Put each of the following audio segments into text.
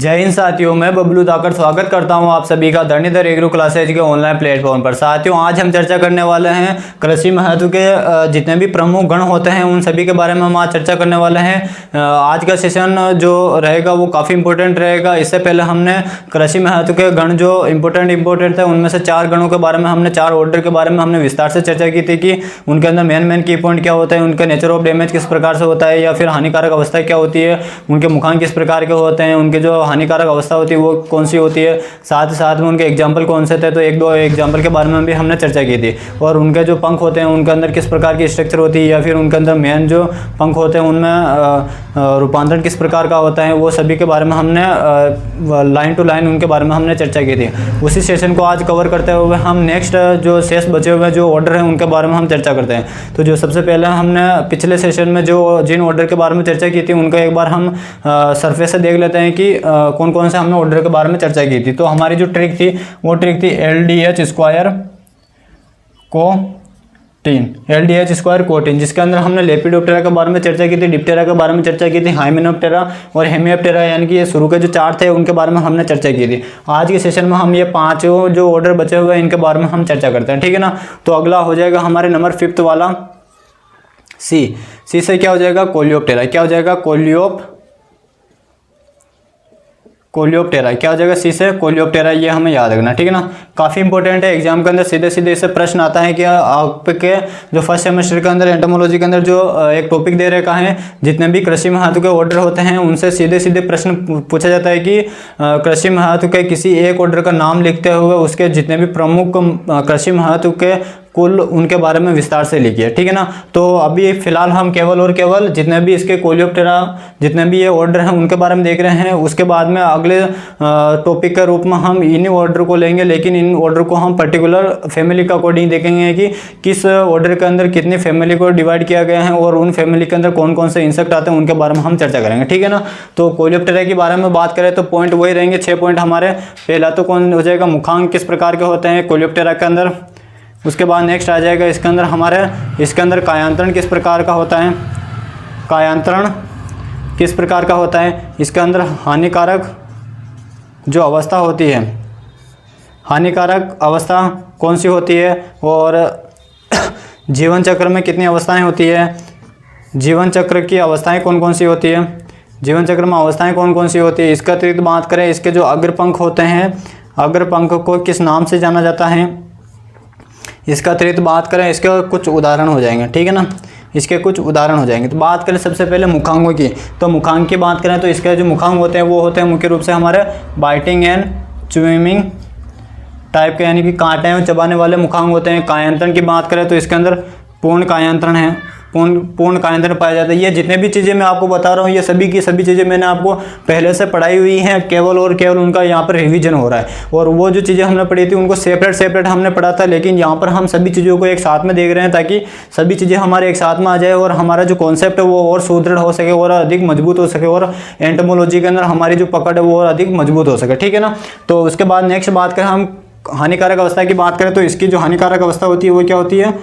जय हिंद साथियों, मैं बबलू दाकर स्वागत करता हूं आप सभी का धरणीधर एग्रो क्लासेज के ऑनलाइन प्लेटफॉर्म पर। साथियों, आज हम चर्चा करने वाले हैं कृषि महत्व के जितने भी प्रमुख गण होते हैं उन सभी के बारे में हम आज चर्चा करने वाले हैं। आज का सेशन जो रहेगा वो काफ़ी इंपॉर्टेंट रहेगा। इससे पहले हमने कृषि महत्व के गण जो इंपॉर्टेंट थे उनमें से 4 गणों के बारे में हमने 4 ऑर्डर के बारे में हमने विस्तार से चर्चा की थी कि उनके अंदर मेन की पॉइंट क्या होता है, उनका नेचर ऑफ डैमेज किस प्रकार से होता है या फिर हानिकारक अवस्था क्या होती है, उनके मुखांक किस प्रकार के होते हैं, उनके जो हानिकारक अवस्था होती है वो कौन सी होती है, साथ ही साथ में उनके एग्जाम्पल कौन से थे। तो 1-2 एग्जाम्पल के बारे में भी हमने चर्चा की थी। और उनके जो पंख होते हैं उनके अंदर किस प्रकार की स्ट्रक्चर होती है या फिर उनके अंदर मेन जो पंख होते हैं उनमें रूपांतरण किस प्रकार का होता है, वो सभी के बारे में हमने लाइन टू लाइन उनके बारे में हमने चर्चा की थी। उसी सेशन को आज कवर करते हुए हम नेक्स्ट जो शेष बचे हुए जो ऑर्डर हैं उनके बारे में हम चर्चा करते हैं। तो जो सबसे पहले हमने पिछले सेशन में जो जिन ऑर्डर के बारे में चर्चा की थी उनका एक बार हम सरफेस से देख लेते हैं कि कौन कौन से हमने ऑर्डर के बारे में चर्चा की थी। तो हमारी जो ट्रिक थी वो ट्रिक थी LDH स्क्वायर कोटीन, जिसके अंदर हमने लेपिडोप्टेरा के बारे में चर्चा की थी, डिप्टेरा के बारे में चर्चा की थी, हाइमेनोप्टेरा और हेमियोप्टेरा यानी कि ये शुरू के जो 4 थे उनके बारे में हमने चर्चा की थी। आज के सेशन में हम ये 5 जो ऑर्डर बचे हुए हैं इनके बारे में हम चर्चा करते हैं, ठीक है ना। तो अगला हो जाएगा हमारे नंबर 5 वाला सी से क्या हो जाएगा, कोलियोप्टेरा। क्या हो जाएगा, कोलियोप्टेरा। क्या हो जाएगा, सी से कोलियोप्टेरा। ये हमें याद रखना, ठीक है ना। काफ़ी इंपॉर्टेंट है, एग्जाम के अंदर सीधे इससे प्रश्न आता है कि आपके जो फर्स्ट सेमेस्टर के अंदर एंटोमोलॉजी के अंदर जो एक टॉपिक दे रखा है, जितने भी कृषि महत्व के ऑर्डर होते हैं उनसे सीधे प्रश्न पूछा जाता है कि कृषि महत्व के किसी एक ऑर्डर का नाम लिखते हुए उसके जितने भी प्रमुख कृषि महत्व के कुल उनके बारे में विस्तार से लिखिए, ठीक है ना। तो अभी फिलहाल हम केवल जितने भी इसके कोलियोप्टेरा जितने भी ये ऑर्डर हैं उनके बारे में देख रहे हैं। उसके बाद में अगले टॉपिक के रूप में हम इन्हीं ऑर्डर को लेंगे, लेकिन इन ऑर्डर को हम पर्टिकुलर फैमिली के अकॉर्डिंग देखेंगे कि किस ऑर्डर के अंदर कितनी फैमिली को डिवाइड किया गया है और उन फैमिली के अंदर कौन कौन से इंसेक्ट आते हैं उनके बारे में हम चर्चा करेंगे, ठीक है ना। तो कोलियोप्टेरा के बारे में बात करें तो पॉइंट वही रहेंगे, 6 पॉइंट हमारे। पहला तो कौन हो जाएगा, मुखांक किस प्रकार के होते हैं कोलियोप्टेरा के अंदर। उसके बाद नेक्स्ट आ जाएगा इसके अंदर इसके अंदर कायांतरण किस प्रकार का होता है, कायांतरण किस प्रकार का होता है। इसके अंदर हानिकारक जो अवस्था होती है, हानिकारक अवस्था कौन सी होती है और जीवन चक्र में कितनी अवस्थाएं होती है, जीवन चक्र की अवस्थाएं कौन कौन सी होती है, जीवन चक्र में अवस्थाएं कौन कौन सी होती है। इसका अतिरिक्त बात करें इसके जो अग्रपंख होते हैं, अग्रपंख को किस नाम से जाना जाता है। इसका अतिरिक्त बात करें इसके कुछ उदाहरण हो जाएंगे, ठीक है ना, इसके कुछ उदाहरण हो जाएंगे। तो बात करें सबसे पहले मुखांगों की, तो मुखांग की बात करें तो इसके जो मुखांग होते हैं वो होते हैं मुख्य रूप से हमारे बाइटिंग एंड च्यूइंग टाइप के, यानी कि कांटे और चबाने वाले मुखांग होते हैं। कायांतरण की बात करें तो इसके अंदर पूर्ण कायांतरण है, पूर्ण कायांतरण पाया जाता है। ये जितने भी चीज़ें मैं आपको बता रहा हूँ ये सभी की सभी चीज़ें मैंने आपको पहले से पढ़ाई हुई हैं, केवल उनका यहाँ पर रिवीजन हो रहा है। और वो जो चीज़ें हमने पढ़ी थी उनको सेपरेट हमने पढ़ा था, लेकिन यहाँ पर हम सभी चीज़ों को एक साथ में देख रहे हैं ताकि सभी चीज़ें हमारे एक साथ में आ जाए और हमारा जो कॉन्सेप्ट है वो और सुदृढ़ हो सके और अधिक मजबूत हो सके और एंटोमोलॉजी के अंदर हमारी जो पकड़ है वो और अधिक मजबूत हो सके, ठीक है ना। तो उसके बाद नेक्स्ट बात करें हम हानिकारक अवस्था की बात करें तो इसकी जो हानिकारक अवस्था होती है वो क्या होती है,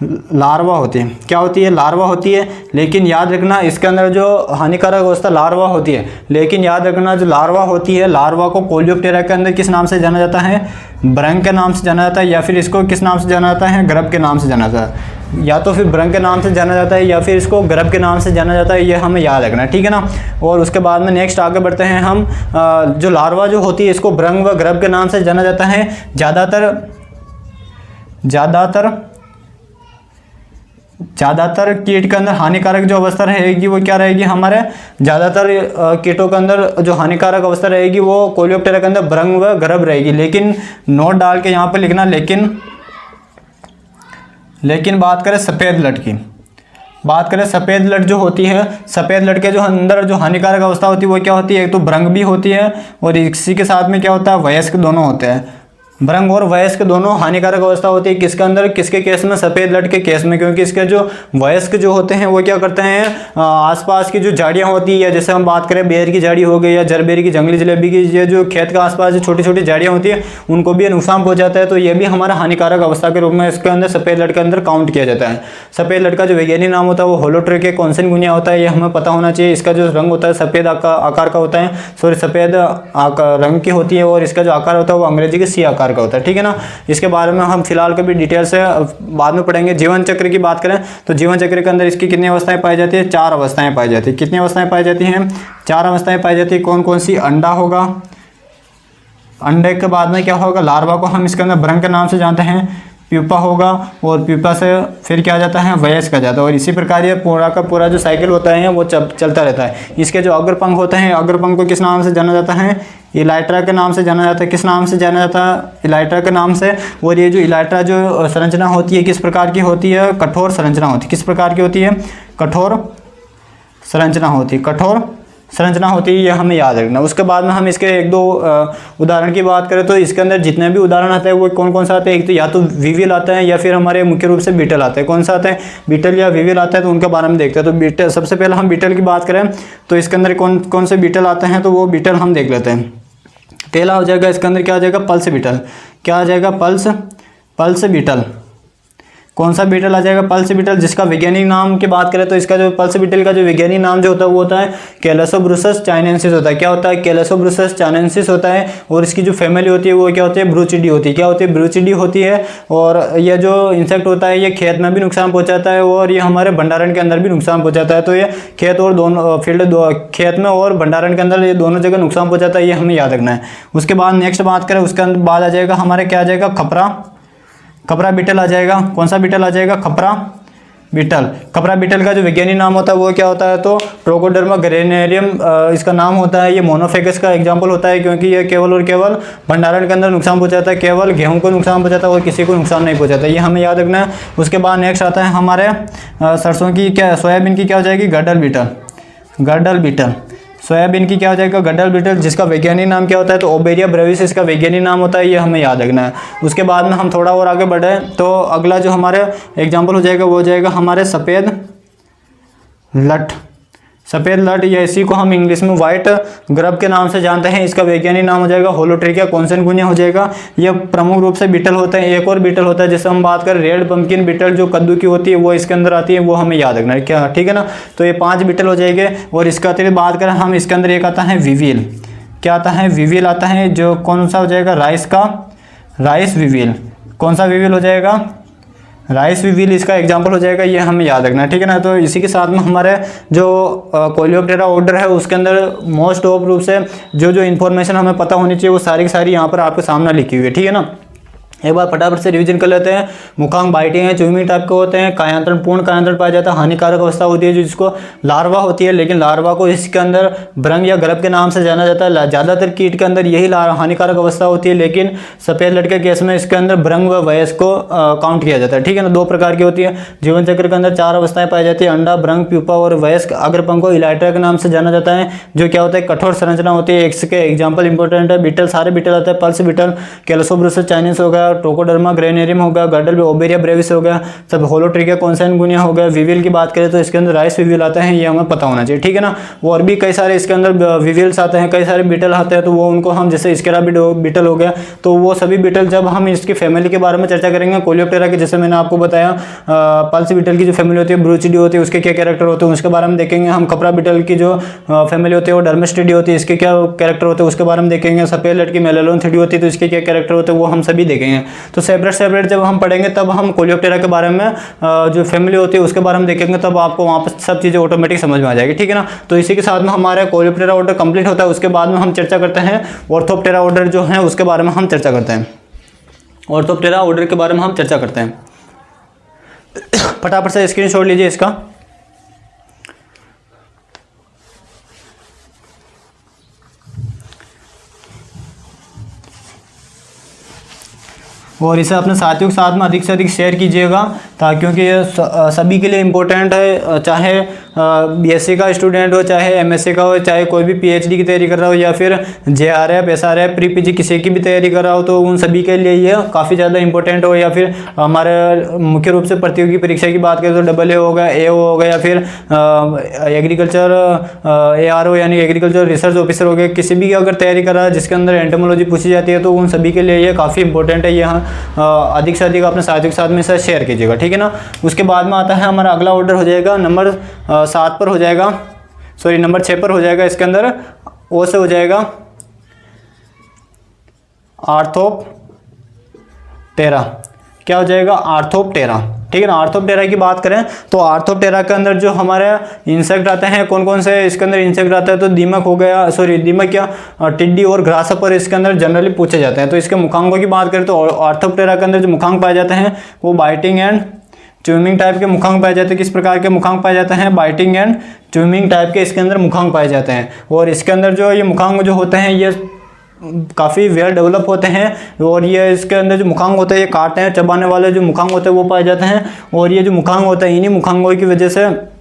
लार्वा होती है। क्या होती है, लार्वा होती है। लेकिन याद रखना इसके अंदर जो हानिकारक अवस्था लार्वा होती है, लेकिन याद रखना जो लार्वा होती है, लार्वा को कोलियोप्टेरा के अंदर किस नाम से जाना जाता है, ब्रंग के नाम से जाना जाता है, या फिर इसको किस नाम से जाना जाता है, गर्भ के नाम से जाना जाता है। या तो फिर ब्रंग के नाम से जाना जाता है या फिर इसको गर्भ के नाम से जाना जाता है, ये हमें याद रखना है, ठीक है ना। और उसके बाद में नेक्स्ट आगे बढ़ते हैं हम, जो लार्वा जो होती है इसको ब्रंग व गर्भ के नाम से जाना जाता है। ज़्यादातर कीट के अंदर हानिकारक जो अवस्था रहेगी वो क्या रहेगी, हमारे ज़्यादातर कीटों के अंदर जो हानिकारक अवस्था रहेगी वो कोलियोप्टेरा के अंदर ब्रंग व गर्भ रहेगी। लेकिन नोट डाल के यहाँ पर लिखना, लेकिन बात करें सफ़ेद लट की, बात करें सफ़ेद लट जो होती है, सफ़ेद लट के जो अंदर जो हानिकारक अवस्था होती है वो क्या होती है, एक तो ब्रंग भी होती है और इसी के साथ में क्या होता है, वयस्क दोनों होते हैं। भ्रंग और वयस्क दोनों हानिकारक अवस्था होती है किसके अंदर, किसके केस में, सफेद लट के केस में, क्योंकि इसके जो वयस्क जो होते हैं वो क्या करते हैं, आसपास की जो झाड़ियां होती है, या जैसे हम बात करें बेर की झाड़ी हो गई या जरबेरी की, जंगली जलेबी की, ये जो खेत के आसपास जो छोटी छोटी झाड़ियां होती है उनको भी नुकसान पहुंचाता है, तो ये भी हमारा हानिकारक अवस्था के रूप में इसके अंदर सफेद लट के अंदर काउंट किया जाता है। सफेद लट का जो वैज्ञानिक नाम होता है वो होलोट्रिका कॉन्सेनगुनिया होता है, ये हमें पता होना चाहिए। इसका जो रंग होता है सफेद आकार का होता है, सॉरी सफेद रंग की होती है, और इसका जो आकार होता है वो अंग्रेजी के सी आकार का होता है, ठीक है ना। इसके बारे में हम फिलहाल कभी डिटेल से बाद में पढ़ेंगे। जीवन चक्र की बात करें तो जीवन चक्र के अंदर इसकी कितनी अवस्थाएं पाई जाती है, 4 अवस्थाएं पाई जाती है। कितनी अवस्थाएं पाई जाती हैं, 4 अवस्थाएं पाई जाती है। कौन कौन सी, अंडा होगा, अंडे के बाद में क्या होगा, लार्वा को हम इसके अंदर भ्रंग के नाम से जानते हैं, प्यूपा होगा, और प्यूपा से फिर क्या आ जाता है, वयस्क आ जाता है, और इसी प्रकार ये पूरा का पूरा जो साइकिल होता है वो चलता रहता है। इसके जो अग्रपंख होते हैं, अग्रपंख को किस नाम से जाना जाता है, इलाइट्रा के नाम से जाना जाता है। किस नाम से जाना जाता है, इलाइट्रा के नाम से। और ये जो इलाइट्रा जो संरचना होती है किस प्रकार की होती है, कठोर संरचना होती है। किस प्रकार की होती है, कठोर संरचना होती है, कठोर संरचना होती है, ये हमें याद रखना। उसके बाद में हम इसके 1-2 उदाहरण की बात करें तो इसके अंदर जितने भी उदाहरण आते हैं वो कौन कौन सा आते हैं, एक तो या तो विविल आता है या फिर हमारे मुख्य रूप से बीटल आता है। कौन सा आता है, बीटल या विविल आता है, तो उनके बारे में देखते हैं। तो बीटल, सबसे पहले हम बीटल की बात करें तो इसके अंदर कौन कौन से बीटल आते हैं, तो वो बीटल हम देख लेते हैं। पहला हो जाएगा इसके अंदर क्या आ जाएगा, पल्स बीटल। क्या आ जाएगा, पल्स बीटल। कौन सा बीटल आ जाएगा, पल्स बीटल, जिसका वैज्ञानिक नाम की बात करें तो इसका जो पल्स बीटल का जो वैज्ञानिक नाम जो होता है वो होता है कैलसोब्रूसस चाइनेंसिस होता है। क्या होता है, कैलसोब्रूसस चाइनेंसिस होता है। और इसकी जो फैमिली होती है वो क्या होती है, ब्रूचिडी होती है। क्या होती है, ब्रूचिडी होती है। और यह जो इंसेक्ट होता है ये खेत में भी नुकसान पहुंचाता है और ये हमारे भंडारण के अंदर भी नुकसान पहुंचाता है। तो ये खेत और दोनों खेत में और भंडारण के अंदर ये दोनों जगह नुकसान पहुंचाता है, ये हमें याद रखना है। उसके बाद नेक्स्ट बात करें, उसके बाद आ जाएगा हमारे क्या आ जाएगा, खपरा बीटल आ जाएगा। कौन सा बीटल आ जाएगा, खपरा बीटल। खपरा बीटल का जो वैज्ञानिक नाम होता है वो क्या होता है, तो ट्रोकोडर्मा ग्रेनेरियम इसका नाम होता है। ये मोनोफेगस का एग्जांपल होता है क्योंकि ये केवल और केवल भंडारण के अंदर नुकसान पहुंचाता है, केवल गेहूं को नुकसान पहुंचाता है और किसी को नुकसान नहीं पहुंचाता, ये हमें याद रखना है। उसके बाद नेक्स्ट आता है हमारे सरसों की, क्या सोयाबीन की क्या हो जाएगी, गडल बीटल। सोयाबीन की क्या हो जाएगा, गडल बीटल, जिसका वैज्ञानिक नाम क्या होता है, तो ओबेरिया ब्रेविस इसका वैज्ञानिक नाम होता है, ये हमें याद रखना है। उसके बाद में हम थोड़ा और आगे बढ़े तो अगला जो हमारे एग्जाम्पल हो जाएगा वो हो जाएगा हमारे सफ़ेद लट, या इसी को हम इंग्लिश में वाइट ग्रब के नाम से जानते हैं। इसका वैज्ञानिक नाम हो जाएगा होलोट्रिका कॉन्सेनगुनिया हो जाएगा। यह प्रमुख रूप से बीटल होते हैं। एक और बीटल होता है जिससे हम बात करें रेड पंपकिन बीटल, जो कद्दू की होती है वो इसके अंदर आती है, वो हमें याद रखना है, क्या, ठीक है ना। तो ये 5 बीटल हो जाएंगे। और इसका अतिरिक्त बात करें हम, इसके अंदर एक आता है विविल। क्या आता है, विविल आता है, जो कौन सा हो जाएगा, राइस विविल। कौन सा विविल हो जाएगा, राइस विविल इसका एग्जाम्पल हो जाएगा, ये हमें याद रखना है, ठीक है ना। तो इसी के साथ में हमारे जो कोलियोप्टेरा ऑर्डर है उसके अंदर मोस्ट ऑफ रूप से जो इन्फॉर्मेशन हमें पता होनी चाहिए वो सारी की सारी यहाँ पर आपके सामने लिखी हुई है, ठीक है ना। एक बार फटाफट से रिवीजन कर लेते हैं। मुखांग बाइटे हैं, चुईमी टाइप के होते हैं, कायांतरण पूर्ण कायांतरण पाया जाता है, हानिकारक अवस्था होती है जो जिसको लार्वा होती है, लेकिन लार्वा को इसके अंदर भ्रंग या गर्भ के नाम से जाना जाता है। ज़्यादातर कीट के अंदर यही हानिकारक अवस्था होती है, लेकिन सफ़ेद लट के केस में इसके अंदर भ्रंग व वयस्क को काउंट किया जाता है, ठीक है ना। 2 प्रकार की होती है। जीवन चक्र के अंदर 4 अवस्थाएं पाई जाती है, अंडा, भ्रंग, प्यूपा और वयस्क। अग्रपंख को इलाइट्रा के नाम से जाना जाता है, जो क्या होता है, कठोर संरचना होती है। इसके एग्जाम्पल इंपॉर्टेंट है, बीटल, सारे बीटल आते हैं, पल्स बीटल, कैलसोब्रूसस चाइनीस हो गया, ट्रोकोडर्मा ग्रेनेरियम हो गया, गडल ओबेरिया ब्रेविस हो गया, सब होलोट्रिका कॉन्सेनगुनिया हो गया। विविल की बात करें तो इसके अंदर राइस विविल आता है, ये हमें पता होना चाहिए, ठीक है ना। और भी कई सारे इसके अंदर विविल्स आते हैं, कई सारे बीटल आते हैं, तो वो उनको हम जैसे स्केराबिड बीटल हो गया, तो वो सभी बीटल जब हम इसकी फैमिली के बारे में चर्चा करेंगे, कोलियोप्टेरा की, जैसे मैंने आपको बताया पल्स बीटल की जो फैमिली होती है, ब्रूचिडी होती है, उसके क्या कैरेक्टर होते हैं उसके बारे में देखेंगे। हम खपरा बीटल की जो फैमिली होती है वो डर्मेस्टिडी होती है, इसके क्या कैरेक्टर होते हैं उसके बारे में देखेंगे। सफेद लट की मेलेलोन्थिडी होती है तो इसके क्या कैरेक्टर होते हैं वो हम सभी देखेंगे। तो सेपरेट जब हम पढ़ेंगे तब हम कोलियोप्टेरा के बारे में जो फैमिली होती है उसके बारे में देखेंगे, तब आपको वहाँ पर सब चीज़ें ऑटोमेटिक समझ में आ जाएगी, ठीक है ना। तो इसी के साथ में हमारा कोलियोप्टेरा ऑर्डर कंप्लीट होता है। उसके बाद में हम चर्चा करते हैं ऑर्थोप्टेरा ऑर्डर जो है उसके बारे में हम चर्चा करते हैं। ऑर्थोप्टेरा ऑर्डर के बारे में हम चर्चा करते हैं। फटाफट से स्क्रीनशॉट लीजिए इसका। और इसे अपने साथियों के साथ में अधिक से अधिक शेयर कीजिएगा क्योंकि ये सभी के लिए इम्पोर्टेंट है, चाहे बीएससी का स्टूडेंट हो, चाहे एमएससी का हो, चाहे कोई भी पीएचडी की तैयारी कर रहा हो, या फिर जेआरएफ, एसआरएफ, प्री पीजी किसी की भी तैयारी कर रहा हो, तो उन सभी के लिए ये काफ़ी ज़्यादा इंपॉर्टेंट हो। या फिर हमारे मुख्य रूप से प्रतियोगी परीक्षा की बात करें तो AA हो गया, AO हो गया, या फिर एग्रीकल्चर ARO यानी एग्रीकल्चर रिसर्च ऑफिसर हो गया, किसी भी अगर तैयारी कर रहा है जिसके अंदर एंटोमोलॉजी पूछी जाती है, तो उन सभी के लिए ये काफ़ी इंपॉर्टेंट है। यहाँ अधिक से अधिक अपने साथियों के साथ में इसे शेयर कीजिएगा, ठीक है ना। उसके बाद में आता है हमारा अगला ऑर्डर हो जाएगा नंबर 7 पर हो जाएगा, सॉरी नंबर 6 पर हो जाएगा। इसके अंदर ओ से हो जाएगा आर्थोप्टेरा। क्या हो जाएगा? आर्थोप्टेरा, ठीक है ना। आर्थोप्टेरा की बात करें तो आर्थोप्टेरा के अंदर जो हमारे इंसेक्ट आते हैं कौन कौन से इसके अंदर इंसेक्ट आता है, तो दीमक हो गया, सॉरी दीमक क्या, टिड्डी और ग्रासहॉपर इसके अंदर जनरली पूछे जाते हैं। तो इसके मुखांकों की बात करें तो आर्थोप्टेरा के अंदर जो मुखांक पाए जाते हैं वो बाइटिंग एंड च्यूइंग टाइप के मुखांक पाए जाते हैं। किस प्रकार के मुखांक पाए जाते हैं? बाइटिंग एंड च्यूइंग टाइप के इसके अंदर मुखांक पाए जाते हैं। और इसके अंदर जो ये मुखांक जो होते हैं ये काफ़ी वेल डेवलप होते हैं, और ये इसके अंदर जो मुखांक होते हैं ये काटने हैं चबाने वाले जो मुखांक होते हैं वो पाए जाते हैं। और ये जो मुखांक होते हैं इन्हीं मुखांकों की वजह से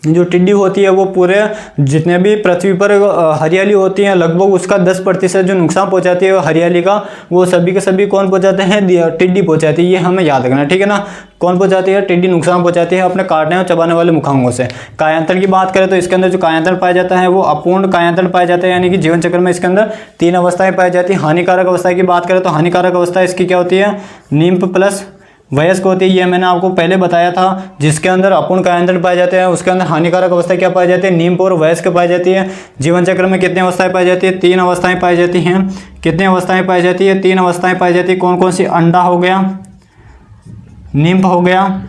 जो टिड्डी होती है वो पूरे जितने भी पृथ्वी पर हरियाली होती है लगभग उसका 10% जो नुकसान पहुंचाती है हरियाली का, वो सभी के सभी कौन पहुंचाते हैं? टिड्डी पहुंचाती है। ये हमें याद रखना, ठीक है ना। कौन पहुंचाती है? टिड्डी नुकसान पहुंचाती है अपने काटने और चबाने वाले मुखांकों से। कायांतरण की बात करें तो इसके अंदर जो कायांतरण पाया जाता है वो अपूर्ण कायांतरण पाया जाता है, यानी कि जीवन चक्र में इसके अंदर 3 अवस्थाएं पाई जाती है। हानिकारक अवस्था की बात करें तो हानिकारक अवस्था इसकी क्या होती है? निम्फ प्लस वयस्क होती है। ये मैंने आपको पहले बताया था। जिसके अंदर अपूर्ण कायांतरण पाए जाते हैं उसके अंदर हानिकारक अवस्था क्या पाई जाती है? निम्फ और वयस्क पाई जाती है। जीवन चक्र में कितनी अवस्थाएं पाई जाती है? 3 अवस्थाएं पाई जाती हैं। कितनी अवस्थाएं पाई जाती है? 3 अवस्थाएं पाई जाती है। कौन कौन सी? अंडा हो गया, निम्फ हो गया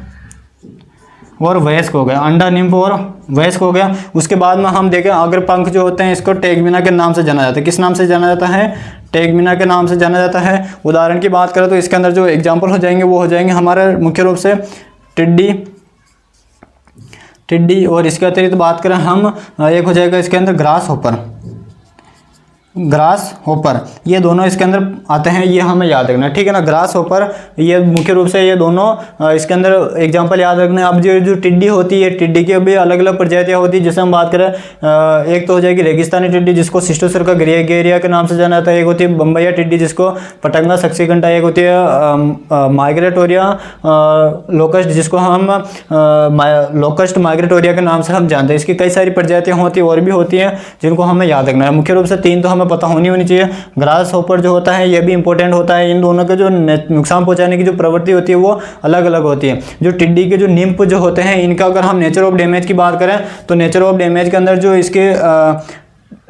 और वयस्क हो गया। अंडा, निम्फ और वयस्क हो गया। उसके बाद में हम देखें अग्रपंख जो होते हैं इसको टेगमिना के नाम से जाना जाता है। किस नाम से जाना जाता है? टेगमिना के नाम से जाना जाता है। उदाहरण की बात करें तो इसके अंदर जो एग्जाम्पल हो जाएंगे वो हो जाएंगे हमारे मुख्य रूप से टिड्डी और इसके अतिरिक्त बात करें हम एक हो जाएगा इसके अंदर ग्रास होपर। ये दोनों इसके अंदर आते हैं, ये हमें याद रखना है, ठीक है ना। ग्रास होपर ये मुख्य रूप से ये दोनों इसके अंदर एग्जांपल याद रखना है। अब जो टिड्डी होती है, टिड्डी की भी अलग अलग प्रजातियां होती है। जैसे हम बात करें एक तो हो जाएगी रेगिस्तानी टिड्डी जिसको सिस्टोसर का ग्रेगेरिया के नाम से जाना जाता है। एक होती है बम्बैया टिड्डी जिसको पटंगा सक्सीकंटा। एक होती है माइग्रेटोरिया लोकस्ट जिसको हम लोकस्ट माइग्रेटोरिया के नाम से हम जानते हैं। इसकी कई सारी प्रजातियां होती है और भी होती हैं जिनको हमें याद रखना है। मुख्य रूप से 3 तो हमें पता होनी चाहिए। ग्रास हॉपर जो होता है ये भी इंपॉर्टेंट होता है। इन दोनों के जो नुकसान पहुंचाने की जो प्रवृत्ति होती है वो अलग अलग होती है। जो टिड्डी के जो निम्फ जो होते हैं इनका अगर हम नेचर ऑफ डैमेज की बात करें तो नेचर ऑफ डैमेज के अंदर जो इसके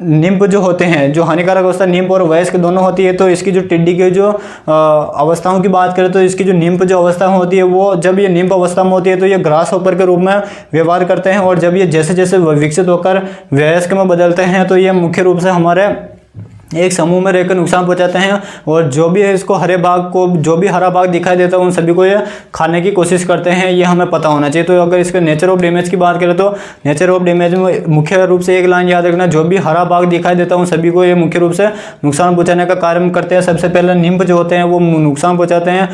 निम्फ जो होते हैं, जो हानिकारक अवस्था निम्फ और वयस्क दोनों होती है, तो इसकी जो टिड्डी के जो अवस्थाओं की बात करें तो इसकी जो निम्फ जो अवस्था होती है वो जब ये निम्फ अवस्था में होती है तो ये ग्रास हॉपर के रूप में व्यवहार करते हैं। और जब ये जैसे जैसे विकसित होकर वयस्क में बदलते हैं तो ये मुख्य रूप से हमारे एक समूह में रहकर नुकसान पहुंचाते हैं। और जो भी है इसको हरे भाग को जो भी हरा भाग दिखाई देता है उन सभी को ये खाने की कोशिश करते हैं, ये हमें पता होना चाहिए। तो अगर इसके नेचर ऑफ डैमेज की बात करें तो नेचर ऑफ डैमेज में मुख्य रूप से एक लाइन याद रखना, जो भी हरा भाग दिखाई देता है उन सभी को ये मुख्य रूप से नुकसान पहुंचाने का कार्य करते हैं। सबसे पहले निम्फ जो होते हैं वो नुकसान पहुंचाते हैं,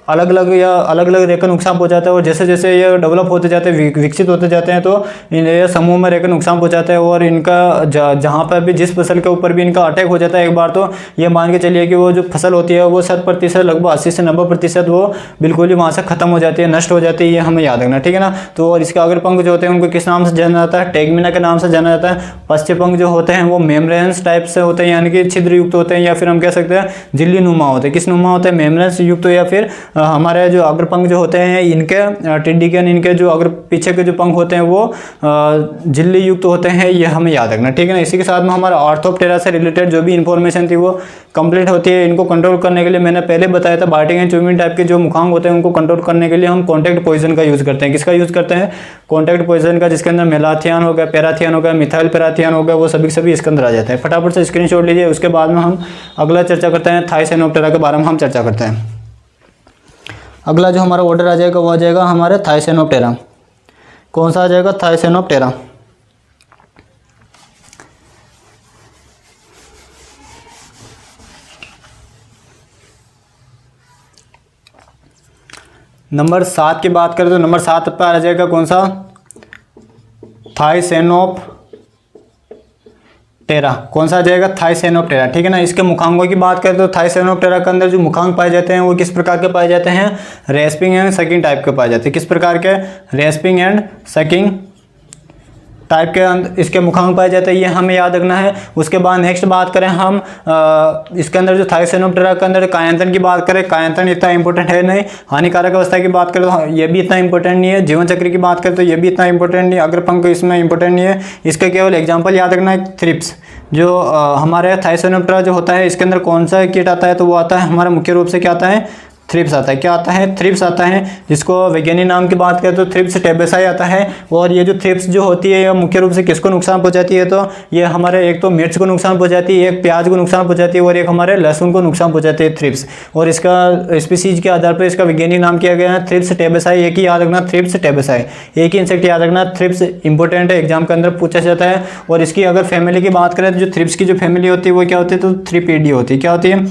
अलग अलग रहकर नुकसान पहुंचाते हैं। और जैसे जैसे ये डेवलप होते जाते हैं, विकसित होते जाते हैं, तो ये समूह में रहकर नुकसान पहुंचाते हैं। और इनका जहाँ पर भी जिस फसल के ऊपर भी इनका अटैक हो जाता है एक बार, तो ये मान के चलिए कि वो जो फसल होती है वो 100% लगभग 80 से 90% वो बिल्कुल ही वहाँ से खत्म हो जाती है, नष्ट हो जाती है। ये हमें याद रखना, ठीक है ना। तो और इसके अग्रपंख जो होते हैं उनको किस नाम से जाना जाता है? टेगमिना के नाम से जाना जाता है। पश्चपंख जो होते हैं वो मेम्ब्रेन्स टाइप से होते हैं, यानी कि छिद्र युक्त होते हैं, या फिर हम कह सकते हैं झिल्ली नुमा होते हैं। किस नुमा होते हैं? मेम्ब्रेन्स युक्त। या फिर हमारे जो अग्रपंख जो होते हैं इनके टिड्डी के इनके जो अग्र पीछे के जो पंख होते हैं वो झिल्ली युक्त होते हैं, ये हमें याद रखना, ठीक है ना। इसी के साथ में हमारा आर्थोप्टेरा से रिलेटेड जो भी इंफॉर्मेशन थी वो कंप्लीट होती है। इनको कंट्रोल करने के लिए मैंने पहले बताया था बाइटिंग एंड च्यूइंग टाइप के जो मुखांक होते हैं उनको कंट्रोल करने के लिए हम कॉन्टैक्ट पॉइजन का यूज़ करते हैं। किसका यूज़ करते हैं? कॉन्टैक्ट पॉइजन का, जिसके अंदर मेलाथियान हो गया, पैराथियान हो गया, मिथाइल पैराथियान हो गया, वो सभी इसके अंदर आ जाते हैं। फटाफट से स्क्रीनशॉट लीजिए। उसके बाद में हम अगला चर्चा करते हैं, थाइसैनोप्टेरा के बारे में हम चर्चा करते हैं। अगला जो हमारा ऑर्डर आ जाएगा वो आ जाएगा हमारे थाइसैनोप्टेरा। कौन सा आ जाएगा? थाइसैनोप्टेरा। नंबर 7 की बात करें तो नंबर 7 पर आ जाएगा कौन सा, थाइसेनोप्टेरा। कौन सा आ जाएगा, थाइसेनोप्टेरा, ठीक है ना। इसके मुखांगों की बात करें तो थाइसेनोप्टेरा के अंदर जो मुखांग पाए जाते हैं वो किस प्रकार के पाए जाते हैं, रेस्पिंग एंड सकिंग टाइप के पाए जाते हैं। किस प्रकार के, रेस्पिंग एंड सकिंग टाइप के इसके मुखांग पाए जाते हैं, ये हमें याद रखना है। उसके बाद नेक्स्ट बात करें हम इसके अंदर जो थाइसेनोप्टेरा के अंदर कायांतन की बात करें, कायांतन इतना इंपॉर्टेंट है नहीं। हानिकारक अवस्था की बात करें तो ये भी इतना इंपॉर्टेंट नहीं है। जीवन चक्र की बात करें तो ये भी इतना इंपॉर्टेंट नहीं है। अग्रपंख इसमें इंपॉर्टेंट नहीं है। इसका केवल एग्जाम्पल याद रखना है, थ्रिप्स। जो हमारे थाइसेनोप्टेरा जो होता है इसके अंदर कौन सा कीट आता है, तो वो आता है हमारा मुख्य रूप से क्या आता है, थ्रिप्स आता है। क्या आता है, थ्रिप्स आता है, जिसको वैज्ञानिक नाम की बात करें तो थ्रिप्स टेबेसाई आता है। और ये जो थ्रिप्स जो होती है ये मुख्य रूप से किसको नुकसान पहुंचाती है, तो ये हमारे एक तो मिर्च को नुकसान पहुंचाती है, एक प्याज को नुकसान पहुंचाती है और एक हमारे लहसुन को नुकसान पहुंचाती है थ्रिप्स। और इसका स्पीसीज के आधार पर इसका वैज्ञानिक नाम किया गया है थ्रिप्स टेबेसाई। एक ही याद रखना, थ्रिप्स टेबेसाई, एक ही इंसेक्ट याद रखना। थ्रिप्स इंपॉर्टेंट है, एग्जाम के अंदर पूछा जाता है। और इसकी अगर फैमिली की बात करें तो जो थ्रिप्स की जो फैमिली होती है वो क्या होती है, तो थ्रिपीडी होती है। क्या होती है,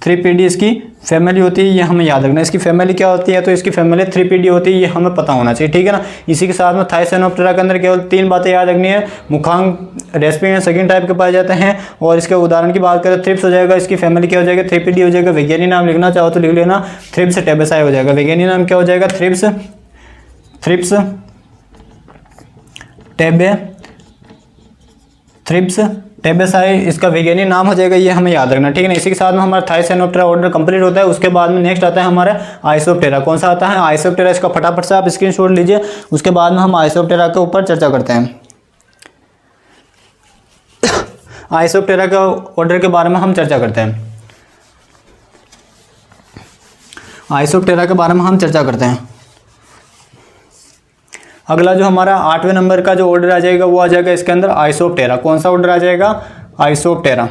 थ्रिपीडी इसकी फैमिली होती है, ये हमें याद रखना है। इसकी फैमिली क्या होती है, तो इसकी फैमिली थ्रिपीडी होती है, ये हमें पता होना चाहिए, ठीक है ना। इसी के साथ में थाइसेनोप्टेरा के अंदर केवल 3 बातें याद रखनी है। मुखांग रेस्पिंग एंड सकिंग टाइप के पाए जाते हैं। और इसके उदाहरण की बात करें थ्रिप्स हो जाएगा, इसकी फैमिली क्या हो जाएगा, थ्रिपीडी हो जाएगा। वैज्ञानिक नाम लिखना चाहो तो लिख लेना, थ्रिप्स टेबेसाई हो जाएगा। वैज्ञानिक नाम क्या हो जाएगा, थ्रिप्स टेबेसाई इसका वैज्ञानिक नाम हो जाएगा, ये हमें याद रखना, ठीक है ना। इसी के साथ में हमारा थाइसेनोप्टेरा ऑर्डर कंप्लीट होता है। उसके बाद में नेक्स्ट आता है हमारा आइसोप्टेरा। कौन सा आता है, आइसोप्टेरा। इसका फटाफट से आप स्क्रीनशॉट लीजिए, उसके बाद में हम आइसोप्टेरा के ऊपर चर्चा करते हैं। आइसोप्टेरा के ऑर्डर के बारे में हम चर्चा करते हैं। आइसोप्टेरा के बारे में हम चर्चा करते हैं। अगला जो हमारा 8वें नंबर का जो ऑर्डर आ जाएगा वो आ जाएगा इसके अंदर आइसोप्टेरा। कौन सा ऑर्डर आ जाएगा, आइसोप्टेरा,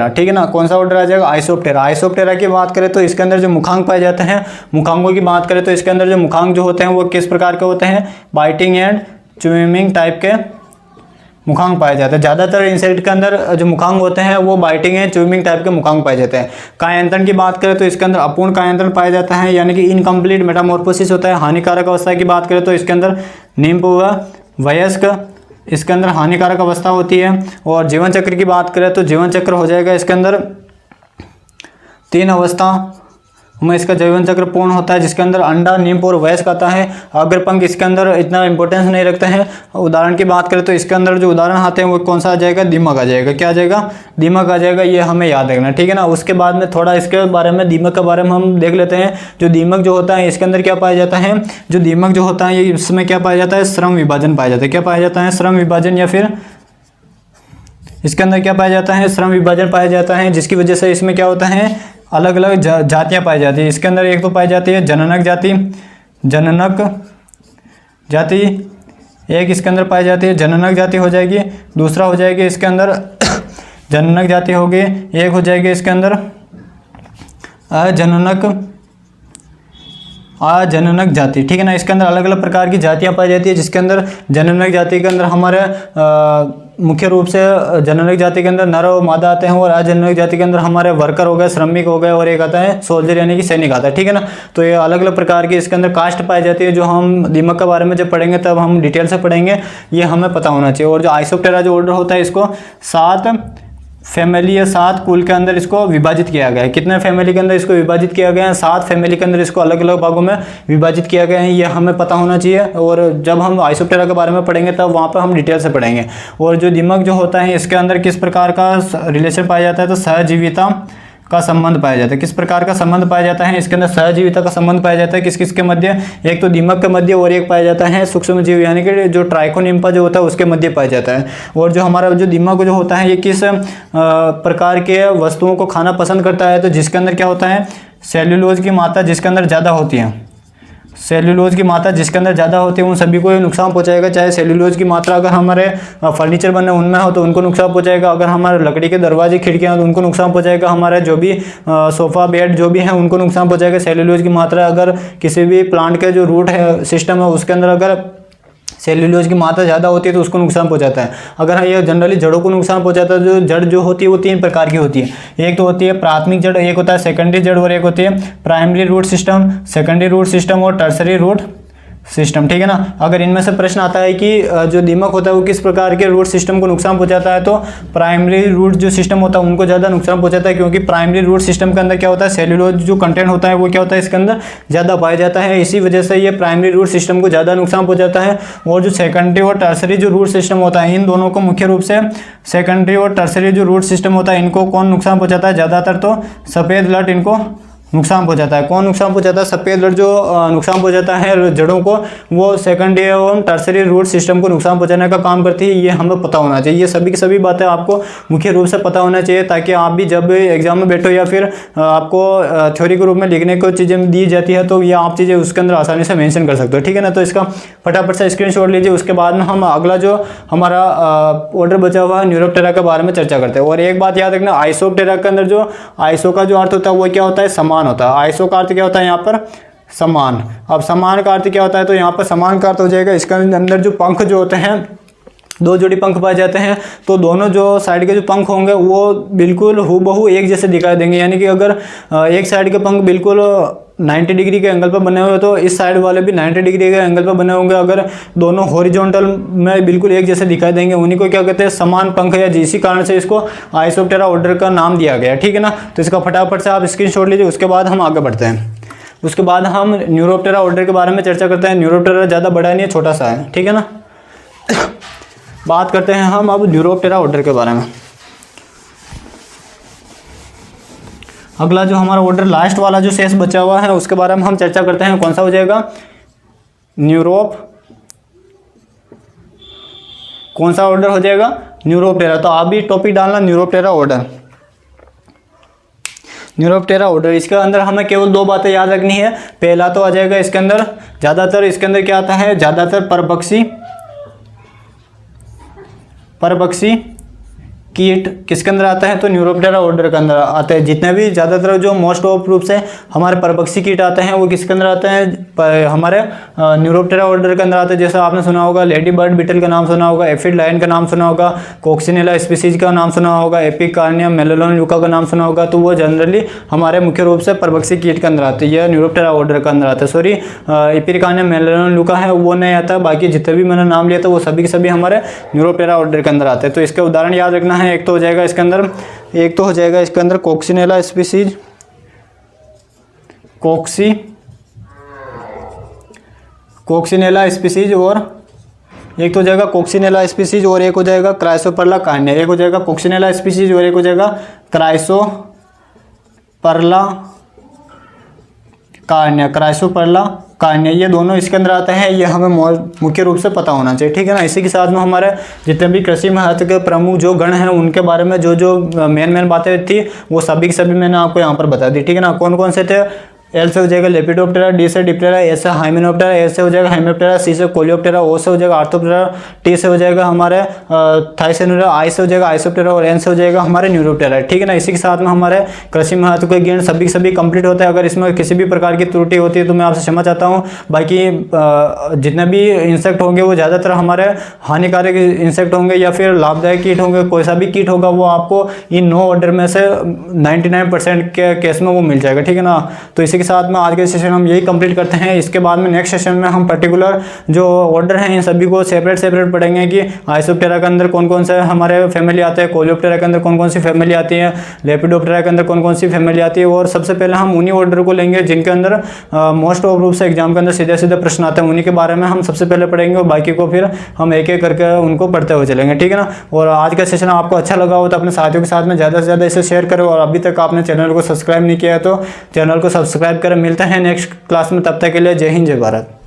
ठीक है ना। कौन सा ऑर्डर आ जाएगा, आइसोप्टेरा। आइसोप्टेरा की बात करें तो इसके अंदर जो मुखांग पाए जाते हैं, मुखांगों की बात करें तो इसके अंदर जो मुखांग जो होते हैं वो किस प्रकार के होते हैं, बाइटिंग एंड च्यूइंग टाइप के मुखांग पाए जाते हैं। ज़्यादातर इंसेक्ट के अंदर जो मुखांग होते हैं वो बाइटिंग एंड च्यूइंग टाइप के मुखांग पाए जाते हैं। कायांतन की बात करें तो इसके अंदर अपूर्ण कायांतन पाया जाता है, यानी कि इनकम्प्लीट मेटामॉर्फोसिस होता है। हानिकारक अवस्था की बात करें तो इसके अंदर निम्नवयस्क इसके अंदर हानिकारक अवस्था होती है। और जीवन चक्र की बात करें तो जीवन चक्र हो जाएगा इसके अंदर 3 अवस्था में इसका जीवन चक्र पूर्ण होता है, जिसके अंदर अंडा, निम्फ और वयस्क आता है। अग्रपंख इसके अंदर इतना इंपॉर्टेंस नहीं रखते हैं। उदाहरण की बात करें तो इसके अंदर जो उदाहरण आते हैं वो कौन सा आ जाएगा, दीमक आ जाएगा। क्या आ जाएगा, दीमक आ जाएगा, ये हमें याद रखना, ठीक है ना। उसके बाद में थोड़ा इसके बारे में, दीमक के बारे में हम देख लेते हैं। जो दीमक जो होता है इसके अंदर क्या पाया जाता है, जो दीमक जो होता है ये इसमें क्या पाया जाता है, श्रम विभाजन पाया जाता है। क्या पाया जाता है, श्रम विभाजन, या फिर इसके अंदर क्या पाया जाता है, श्रम विभाजन पाया जाता है, जिसकी वजह से इसमें क्या होता है, अलग अलग जातियाँ पाई जाती है। इसके अंदर एक तो पाई जाती है जननक जाति, एक इसके अंदर पाई जाती है जननक जाति हो जाएगी। दूसरा हो जाएगी इसके अंदर जननक जाति होगी। एक हो जाएगी इसके अंदर अजननक जाति, ठीक है ना। इसके अंदर अलग अलग प्रकार की जातियाँ पाई जाती है, जिसके अंदर जननक जाति के अंदर हमारे मुख्य रूप से जननक जाति के अंदर नर और मादा आते हैं, और अजननक जाति के अंदर हमारे वर्कर हो गए, श्रमिक हो गए, और एक आता है सोल्जर यानी कि सैनिक आता है, ठीक है ना। तो ये अलग अलग प्रकार की इसके अंदर कास्ट पाई जाती है, जो हम दीमक के बारे में जब पढ़ेंगे तब हम डिटेल से पढ़ेंगे, ये हमें पता होना चाहिए। और जो आइसोप्टेरा जो ऑर्डर होता है इसको 7 फैमिली या 7 कुल के अंदर इसको विभाजित किया गया है। कितने फैमिली के अंदर इसको विभाजित किया गया है, 7 फैमिली के अंदर इसको अलग अलग भागों में विभाजित किया गया है, ये हमें पता होना चाहिए। और जब हम आइसोप्टेरा के बारे में पढ़ेंगे तब वहाँ पर हम डिटेल से पढ़ेंगे। और जो दीमक जो होता है इसके अंदर किस प्रकार का रिलेशन पाया जाता है, तो सहजीविता का संबंध पाया जाता है। किस प्रकार का संबंध पाया जाता है, इसके अंदर सहजीविता का संबंध पाया जाता है। किस किस के मध्य, एक तो दीमक के मध्य, और एक पाया जाता है सूक्ष्म जीव यानी कि जो ट्राइकोनिम्फा जो होता है उसके मध्य पाया जाता है। और जो हमारा जो दीमक जो होता है ये किस प्रकार के वस्तुओं को खाना पसंद करता है, तो जिसके अंदर क्या होता है, सेल्यूलोज की मात्रा जिसके अंदर ज़्यादा होती है, सेल्यूलोज की मात्रा जिसके अंदर ज़्यादा होती है उन सभी को नुकसान पहुंचाएगा। चाहे सेल्यूलोज की मात्रा अगर हमारे फर्नीचर बनने उनमें हो तो उनको नुकसान पहुंचाएगा, अगर हमारे लकड़ी के दरवाजे खिड़कियां तो उनको नुकसान पहुंचाएगा, हमारे जो भी सोफ़ा बेड जो भी है उनको नुकसान पहुंचाएगा। सेल्यूलोज की मात्रा अगर किसी भी प्लांट के जो रूट है सिस्टम है उसके अंदर अगर सेल्यूलोज की मात्रा ज़्यादा होती है तो उसको नुकसान पहुंचाता है। अगर ये जनरली जड़ों को नुकसान पहुंचाता है, जो जड़ जो होती है वो 3 प्रकार की होती है। एक तो होती है प्राथमिक जड़, एक होता है सेकेंडरी जड़ और एक होती है primary root system, secondary root system और टर्सरी रूट सिस्टम, ठीक है ना। अगर इनमें से प्रश्न आता है कि जो दीमक होता है वो किस प्रकार के रूट सिस्टम को नुकसान पहुंचाता है, तो प्राइमरी रूट जो सिस्टम होता है उनको ज़्यादा नुकसान पहुंचाता है, क्योंकि प्राइमरी रूट सिस्टम के अंदर क्या होता है, सेल्यूलोज जो कंटेंट होता है वो क्या होता है इसके अंदर ज़्यादा पाया जाता है, इसी वजह से ये प्राइमरी रूट सिस्टम को ज़्यादा नुकसान पहुंचाता है। और जो सेकेंडरी और टर्सरी जो रूट सिस्टम होता है, इन दोनों को मुख्य रूप से सेकेंडरी और टर्सरी जो रूट सिस्टम होता है इनको कौन नुकसान पहुंचाता है, ज़्यादातर तो सफ़ेद लट इनको नुकसान पहुंचाता है। कौन नुकसान पहुंचाता है, सफ़ेद लट जो नुकसान पहुंचाता है जड़ों को, वो सेकेंडरी एवं टर्सरी रूट सिस्टम को नुकसान पहुंचाने का काम करती है। ये हमें पता होना चाहिए, ये सभी की सभी बातें आपको मुख्य रूप से पता होना चाहिए, ताकि आप भी जब एग्जाम में बैठो या फिर आपको थ्योरी के रूप में लिखने को चीज़ें दी जाती है तो ये आप चीज़ें उसके अंदर आसानी से मेंशन कर सकते हो, ठीक है ना। तो इसका फटाफट से स्क्रीनशॉट लीजिए। उसके बाद में हम अगला जो हमारा ऑर्डर बचा हुआ है न्यूरोप्टेरा के बारे में चर्चा करते हैं। और एक बात याद रखना, आइसोप्टेरा के अंदर जो आइसो का जो अर्थ होता है वो क्या होता है, समान होता है। आइसो का अर्थ क्या होता है यहाँ पर, समान। अब समान का अर्थ क्या होता है, तो यहाँ पर समान का अर्थ हो जाएगा इसके अंदर जो पंख जो होते हैं, 2 जोड़ी पंख पाए जाते हैं, तो दोनों जो साइड के जो पंख होंगे वो बिल्कुल हूबहू एक जैसे दिखाई देंगे। यानी कि अगर एक साइड के पंख बिल्कुल 90 डिग्री के एंगल पर बने हुए तो इस साइड वाले भी 90 डिग्री के एंगल पर बने होंगे। अगर दोनों हॉरिजॉन्टल में बिल्कुल एक जैसे दिखाई देंगे, उन्हीं को क्या कहते हैं, समान पंख, या इसी कारण से इसको आइसोप्टेरा ऑर्डर का नाम दिया गया, ठीक है ना। तो इसका फटाफट से आप स्क्रीनशॉट लीजिए। उसके बाद हम आगे बढ़ते हैं। उसके बाद हम न्यूरोप्टेरा ऑर्डर के बारे में चर्चा करते हैं। न्यूरोप्टेरा ज़्यादा बड़ा नहीं है, छोटा सा है, ठीक है ना। बात करते हैं हम अब न्यूरोप्टेरा ऑर्डर के बारे में। अगला जो हमारा ऑर्डर लास्ट वाला जो शेष बचा हुआ है उसके बारे में हम चर्चा करते हैं। कौन सा हो जाएगा, कौन सा ऑर्डर हो जाएगा, न्यूरोप्टेरा। तो आप भी टॉपिक डालना न्यूरोप्टेरा ऑर्डर, न्यूरोप्टेरा ऑर्डर। इसके अंदर हमें केवल 2 बातें याद रखनी है। पहला तो आ जाएगा इसके अंदर ज़्यादातर, इसके अंदर क्या आता है, ज़्यादातर परभक्षी कीट किसके अंदर आता है, तो न्यूरोप्टेरा ऑर्डर के अंदर आते हैं। जितने भी ज़्यादातर जो मोस्ट ऑफ रूप से हमारे परभक्षी कीट आते हैं वो किसके अंदर आते हैं, हमारे न्यूरोप्टेरा ऑर्डर के अंदर आते हैं। जैसे आपने सुना होगा लेडी बर्ड बीटल का नाम सुना होगा, एफिड लायन का नाम सुना होगा, कॉक्सिनेला स्पीसीज का नाम सुना होगा, एपिकार्नियम मेलेलोन ल्यूका का नाम सुना होगा। तो वो जनरली हमारे मुख्य रूप से परभक्षी कीट के अंदर आते हैं, यह न्यूरोप्टेरा ऑर्डर के अंदर आता है। सॉरी, एपिकार्नियम मेलेलोन ल्यूका है वो नहीं आता, बाकी जितने भी मैंने नाम लिया था वो सभी के सभी हमारे न्यूरोप्टेरा ऑर्डर के अंदर आते हैं। तो इसके उदाहरण याद रखना है। एक तो हो जाएगा इसके अंदर, कॉक्सिनेला स्पीसीज, कॉक्सिनेला स्पीसीज, और एक तो हो जाएगा कॉक्सिनेला स्पीसीज और एक हो जाएगा क्राइसोपर्ला कार्निया। एक हो जाएगा कॉक्सिनेला स्पीसीज और एक हो जाएगा क्राइसोपर्ला कार्निया, ये दोनों इसके अंदर आते हैं। ये हमें मुख्य रूप से पता होना चाहिए, ठीक है ना। इसी के साथ में हमारे जितने भी कृषि महत्व के प्रमुख जो गण हैं उनके बारे में जो मेन बातें थी वो सभी की सभी मैंने आपको यहाँ पर बता दी, ठीक है ना। कौन कौन से थे, एल से हो जाएगा लेपिडोप्टेरा, डी से डिप्टेरा, ए से हाइमेनोप्टेरा, ए से हो जाएगा हाइमेप्टेरा, सी से कोलियोप्टेरा, ओ से हो जाएगा आर्थोप्टेरा, टी से हो जाएगा हमारे थाइसेनुरा, आई से हो जाएगा आइसोप्टेरा और एन से हो जाएगा हमारे न्यूरोप्टेरा, ठीक है ना। इसी के साथ में हमारे कृषि महत्व के ज्ञान सभी कंप्लीट होते हैं। अगर इसमें किसी भी प्रकार की त्रुटि होती है तो मैं आपसे क्षमा चाहता हूँ। बाकी जितने भी इंसेक्ट होंगे वो ज़्यादातर हमारे हानिकारक इंसेक्ट होंगे या फिर लाभदायक कीट होंगे, कोई सा भी कीट होगा वो आपको इन 9 ऑर्डर में से 99% के केस में वो मिल जाएगा, ठीक है ना। तो इसी के साथ में आज के सेशन हम यही कंप्लीट करते हैं। इसके बाद में नेक्स्ट सेशन में हम पर्टिकुलर जो ऑर्डर हैं इन सभी को सेपरेट पढ़ेंगे कि आइसोप्टेरा के अंदर कौन कौन से हमारे फैमिली आते हैं, कोलियोप्टेरा के अंदर कौन कौन सी फैमिली आती है, लेपिडोप्टेरा के अंदर कौन कौन सी फैमिली आती है। और सबसे पहले हम उन्हीं ऑर्डर को लेंगे जिनके अंदर मोस्ट ऑफ रूप से एग्जाम के अंदर सीधे प्रश्न आते हैं, उन्हीं के बारे में हम सबसे पहले पढ़ेंगे और बाकी को फिर हम एक एक करके उनको पढ़ते हुए चलेंगे, ठीक है ना। और आज का सेशन आपको अच्छा लगा हो तो अपने साथियों के साथ में ज़्यादा से ज़्यादा इसे शेयर करो। और अभी तक आपने चैनल को सब्सक्राइब नहीं किया है तो चैनल को सब्सक्राइब करें। मिलते हैं नेक्स्ट क्लास में, तब तक के लिए जय हिंद जय भारत।